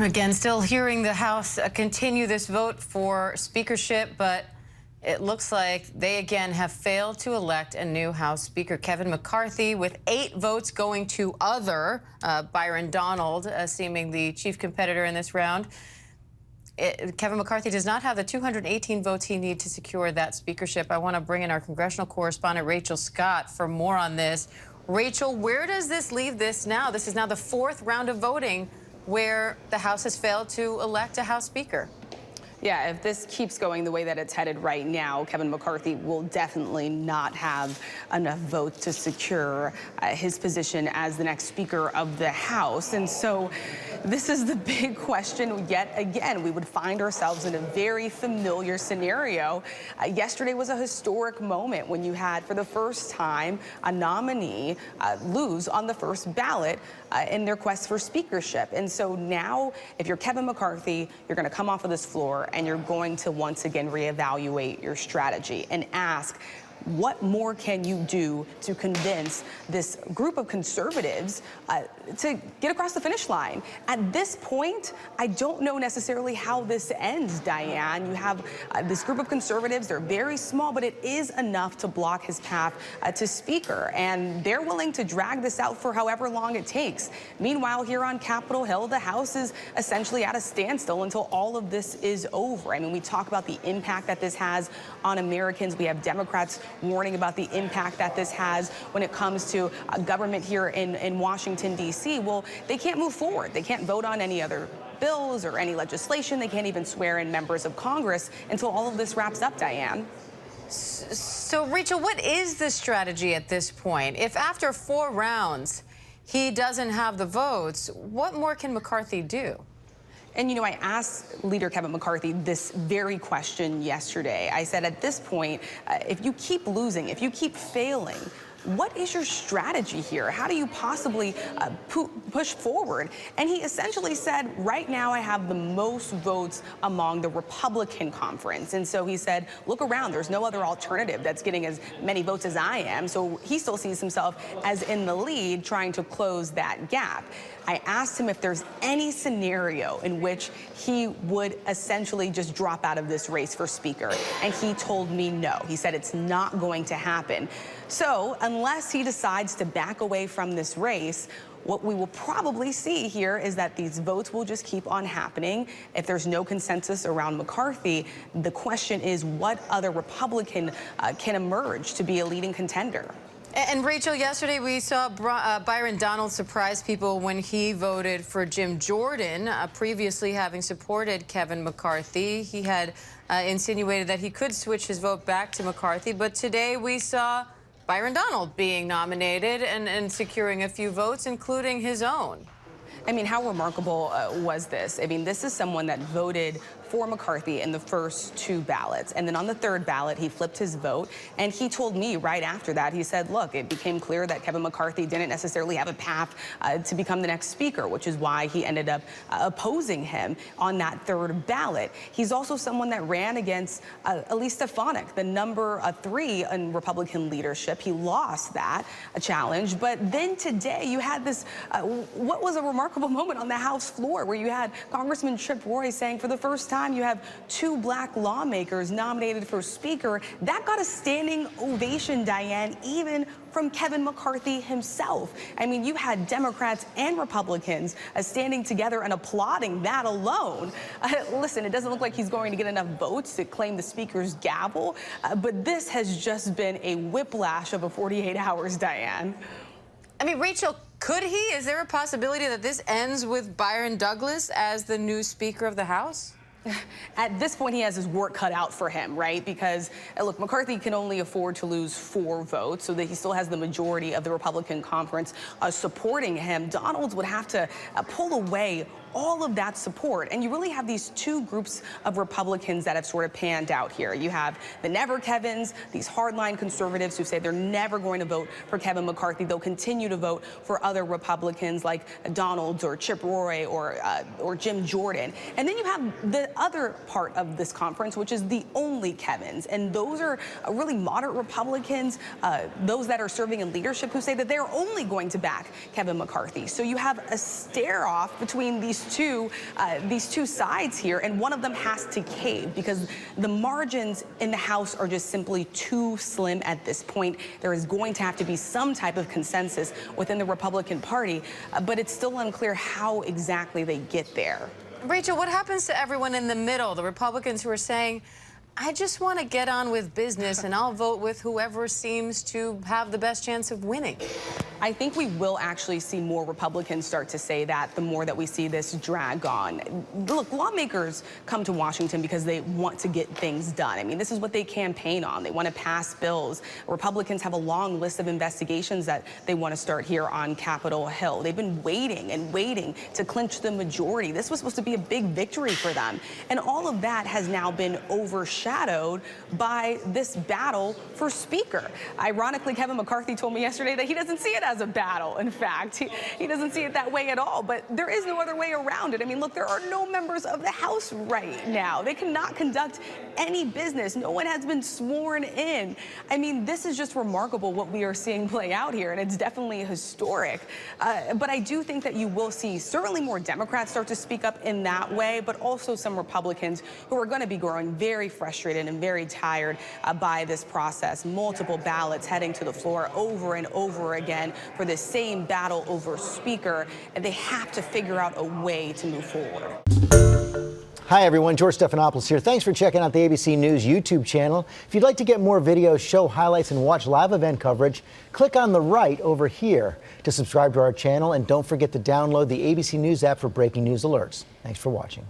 Again, still hearing the House continue this vote for speakership, but it looks like they again have failed to elect a new House Speaker. Kevin McCarthy, with 8 votes going to other, Byron Donalds, seeming the chief competitor in this round. Kevin McCarthy does not have the 218 votes he needs to secure that speakership. I want to bring in our congressional correspondent, Rachel Scott, for more on this. Rachel, where does this leave this now? This is now the 4th round of voting where the House has failed to elect a House Speaker. Yeah, if this keeps going the way that it's headed right now, Kevin McCarthy will definitely not have enough votes to secure his position as the next Speaker of the House. And so this is the big question yet again. We would find ourselves in a very familiar scenario. Yesterday was a historic moment when you had, for the first time, a nominee lose on the first ballot in their quest for speakership. And so now, if you're Kevin McCarthy, you're going to come off of this floor and you're going to once again reevaluate your strategy and ask, what more can you do to convince this group of conservatives to get across the finish line? At this point, I don't know necessarily how this ends, Diane. You have this group of conservatives. They're very small, but it is enough to block his path to Speaker. And they're willing to drag this out for however long it takes. Meanwhile, here on Capitol Hill, the House is essentially at a standstill until all of this is over. I mean, we talk about the impact that this has on Americans. We have Democrats warning about the impact that this has when it comes to government here in Washington, D.C. Well, they can't move forward. They can't vote on any other bills or any legislation. They can't even swear in members of Congress until all of this wraps up, Diane. So, Rachel, what is the strategy at this point? If after 4 rounds he doesn't have the votes, what more can McCarthy do? And, you know, I asked Leader Kevin McCarthy this very question yesterday. I said, at this point, if you keep losing, if you keep failing, what is your strategy here? How do you possibly push forward? And he essentially said, right now I have the most votes among the Republican conference. And so he said, look around, there's no other alternative that's getting as many votes as I am. So he still sees himself as in the lead, trying to close that gap. I asked him if there's any scenario in which he would essentially just drop out of this race for Speaker. And he told me no. He said it's not going to happen. So unless he decides to back away from this race, what we will probably see here is that these votes will just keep on happening. If there's no consensus around McCarthy, the question is what other Republican can emerge to be a leading contender? And Rachel, yesterday we saw Byron Donalds surprise people when he voted for Jim Jordan, previously having supported Kevin McCarthy. He had insinuated that he could switch his vote back to McCarthy, but today we saw Byron Donalds being nominated and securing a few votes, including his own. I mean, how remarkable was this? I mean, this is someone that voted for McCarthy in the first 2 ballots. And then on the 3rd ballot, he flipped his vote. And he told me right after that, he said, look, it became clear that Kevin McCarthy didn't necessarily have a path to become the next Speaker, which is why he ended up opposing him on that 3rd ballot. He's also someone that ran against Elise Stefanik, the number 3 in Republican leadership. He lost that challenge. But then today you had this, what was a remarkable moment on the House floor where you had Congressman Chip Roy saying for the first time you have 2 black lawmakers nominated for Speaker. That got a standing ovation, Diane, even from Kevin McCarthy himself. I mean, you had Democrats and Republicans standing together and applauding that alone. Listen, it doesn't look like he's going to get enough votes to claim the Speaker's gavel, but this has just been a whiplash of a 48 hours, Diane. I mean, Rachel, could he? Is there a possibility that this ends with Byron Douglas as the new Speaker of the House? At this point, he has his work cut out for him, right? Because, look, McCarthy can only afford to lose 4 votes, so that he still has the majority of the Republican conference supporting him. Donalds would have to pull away all of that support. And you really have these 2 groups of Republicans that have sort of panned out here. You have the Never Kevins, these hardline conservatives who say they're never going to vote for Kevin McCarthy. They'll continue to vote for other Republicans like Donalds or Chip Roy or Jim Jordan. And then you have the other part of this conference, which is the only Kevins. And those are really moderate Republicans, those that are serving in leadership who say that they're only going to back Kevin McCarthy. So you have a stare-off between these these two sides here, and one of them has to cave because the margins in the House are just simply too slim at this point. There is going to have to be some type of consensus within the Republican Party, but it's still unclear how exactly they get there. Rachel, what happens to everyone in the middle, the Republicans who are saying, I just want to get on with business and I'll vote with whoever seems to have the best chance of winning? I think we will actually see more Republicans start to say that the more that we see this drag on. Look, lawmakers come to Washington because they want to get things done. I mean, this is what they campaign on. They want to pass bills. Republicans have a long list of investigations that they want to start here on Capitol Hill. They've been waiting and waiting to clinch the majority. This was supposed to be a big victory for them. And all of that has now been overshadowed by this battle for Speaker. Ironically, Kevin McCarthy told me yesterday that he doesn't see it as a battle. In fact, he doesn't see it that way at all, but there is no other way around it. I mean, look, there are no members of the House right now. They cannot conduct any business. No one has been sworn in. I mean, this is just remarkable what we are seeing play out here, and it's definitely historic. But I do think that you will see certainly more Democrats start to speak up in that way, but also some Republicans who are going to be growing very frustrated and very tired by this process. Multiple ballots heading to the floor over and over again for the same battle over Speaker, and they have to figure out a way to move forward. Hi, everyone. George Stephanopoulos here. Thanks for checking out the ABC News YouTube channel. If you'd like to get more videos, show highlights, and watch live event coverage, click on the right over here to subscribe to our channel, and don't forget to download the ABC News app for breaking news alerts. Thanks for watching.